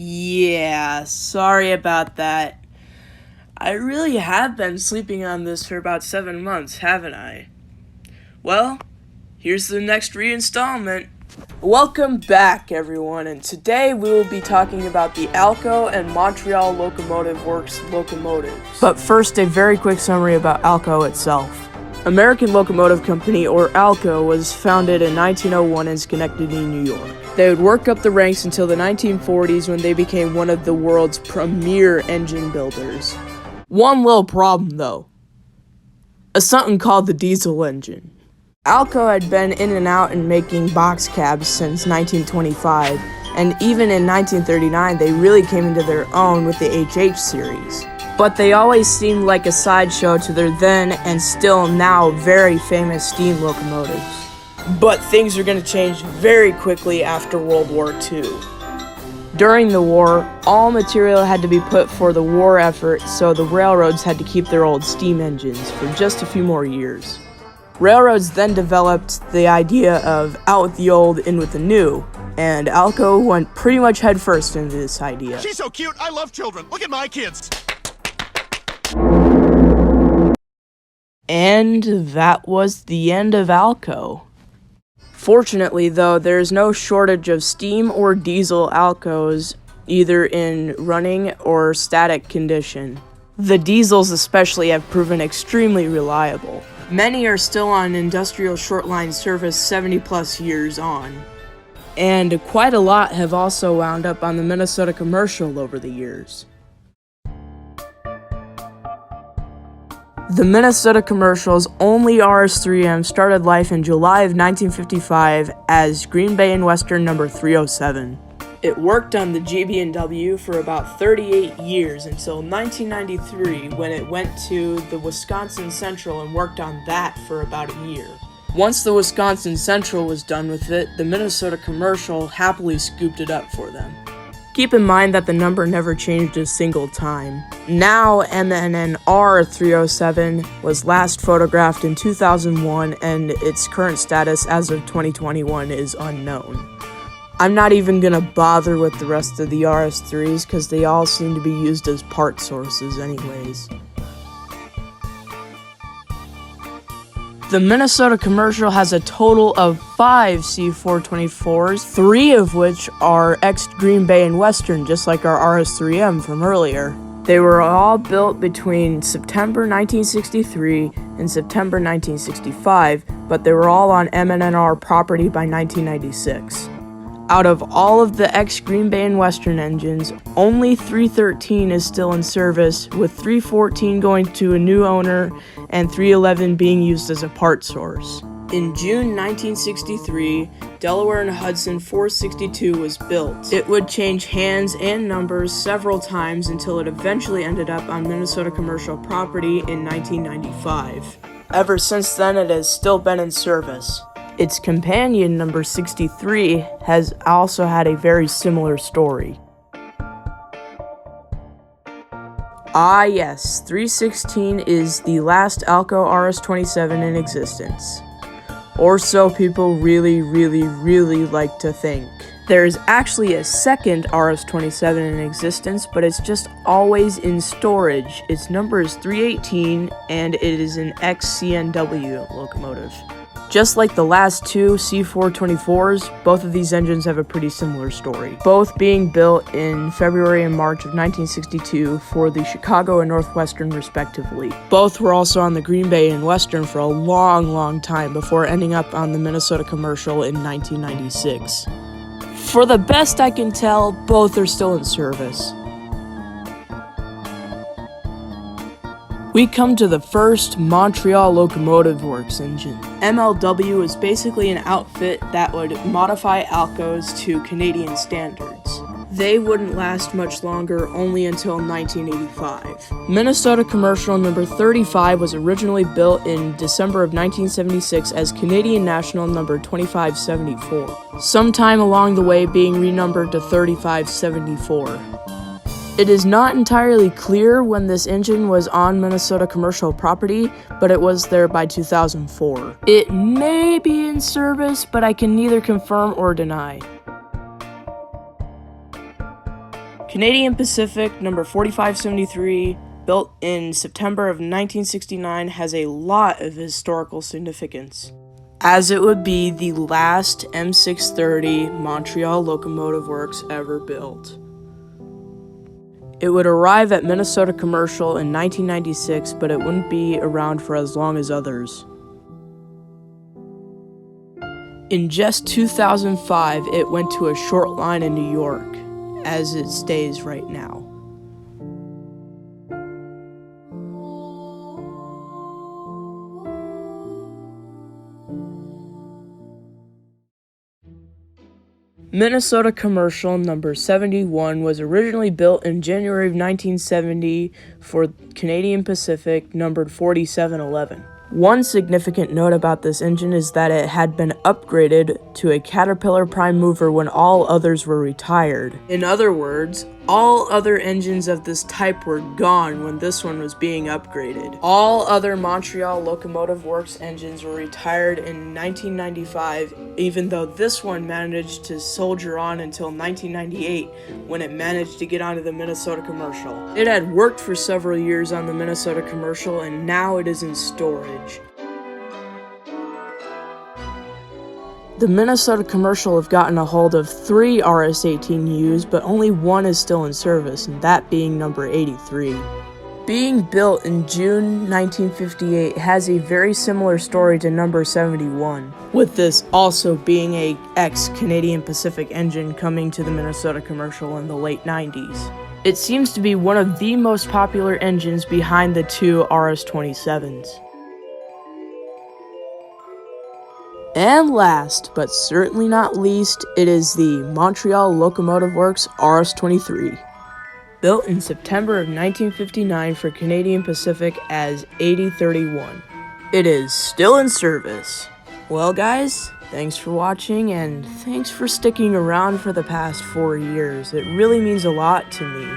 Yeah, sorry about that. I really have been sleeping on this for about 7 months, haven't I? Well, here's the next reinstallment. Welcome back, everyone, and today we will be talking about the Alco and Montreal Locomotive Works locomotives. But first, a very quick summary about Alco itself. American Locomotive Company, or Alco, was founded in 1901 in Schenectady, New York. They would work up the ranks until the 1940s when they became one of the world's premier engine builders. One little problem, though. Something called the diesel engine. Alco had been in and out in making box cabs since 1925, and even in 1939 they really came into their own with the HH series. But they always seemed like a sideshow to their then and still now very famous steam locomotives. But things are going to change very quickly after World War II. During the war, all material had to be put for the war effort, so the railroads had to keep their old steam engines for just a few more years. Railroads then developed the idea of out with the old, in with the new, and Alco went pretty much headfirst into this idea. She's so cute, I love children. Look at my kids. And that was the end of Alco. Fortunately, though, there is no shortage of steam or diesel Alcos, either in running or static condition. The diesels especially have proven extremely reliable. Many are still on industrial short-line service 70-plus years on. And quite a lot have also wound up on the Minnesota Commercial over the years. The Minnesota Commercial's only RS-3M started life in July of 1955 as Green Bay and Western number 307. It worked on the GB&W for about 38 years until 1993 when it went to the Wisconsin Central and worked on that for about a year. Once the Wisconsin Central was done with it, the Minnesota Commercial happily scooped it up for them. Keep in mind that the number never changed a single time. Now, MNNR 307 was last photographed in 2001, and its current status as of 2021 is unknown. I'm not even gonna bother with the rest of the RS3s because they all seem to be used as part sources anyways. The Minnesota Commercial has a total of 5 C424s, 3 of which are ex-Green Bay and Western, just like our RS-3M from earlier. They were all built between September 1963 and September 1965, but they were all on MNNR property by 1996. Out of all of the ex-Green Bay and Western engines, only 313 is still in service, with 314 going to a new owner and 311 being used as a part source. In June 1963, Delaware and Hudson 462 was built. It would change hands and numbers several times until it eventually ended up on Minnesota Commercial property in 1995. Ever since then, it has still been in service. Its companion, number 63, has also had a very similar story. Ah yes, 316 is the last Alco RS-27 in existence. Or so people really like to think. There is actually a second RS-27 in existence, but it's just always in storage. Its number is 318, and it is an ex-CNW locomotive. Just like the last 2 C424s, both of these engines have a pretty similar story, both being built in February and March of 1962 for the Chicago and Northwestern respectively. Both were also on the Green Bay and Western for a long time before ending up on the Minnesota Commercial in 1996. For the best I can tell, both are still in service. We come to the first Montreal Locomotive Works engine. MLW is basically an outfit that would modify Alcos to Canadian standards. They wouldn't last much longer, only until 1985. Minnesota Commercial number 35 was originally built in December of 1976 as Canadian National number 2574, sometime along the way being renumbered to 3574. It is not entirely clear when this engine was on Minnesota Commercial property, but it was there by 2004. It may be in service, but I can neither confirm or deny. Canadian Pacific number 4573, built in September of 1969, has a lot of historical significance, as it would be the last M630 Montreal Locomotive Works ever built. It would arrive at Minnesota Commercial in 1996, but it wouldn't be around for as long as others. In just 2005, it went to a short line in New York, as it stays right now. Minnesota Commercial number 71 was originally built in January of 1970 for Canadian Pacific numbered 4711. One significant note about this engine is that it had been upgraded to a Caterpillar prime mover when all others were retired. In other words, all other engines of this type were gone when this one was being upgraded. All other Montreal Locomotive Works engines were retired in 1995, even though this one managed to soldier on until 1998, when it managed to get onto the Minnesota Commercial. It had worked for several years on the Minnesota Commercial, and now it is in storage. The Minnesota Commercial have gotten a hold of 3 RS-18Us, but only one is still in service, and that being number 83. Being built in June 1958 has a very similar story to number 71, with this also being a ex-Canadian Pacific engine coming to the Minnesota Commercial in the late 90s. It seems to be one of the most popular engines behind the 2 RS-27s. And last, but certainly not least, it is the Montreal Locomotive Works RS-23. Built in September of 1959 for Canadian Pacific as 8031. It is still in service. Well guys, thanks for watching, and thanks for sticking around for the past 4 years. It really means a lot to me.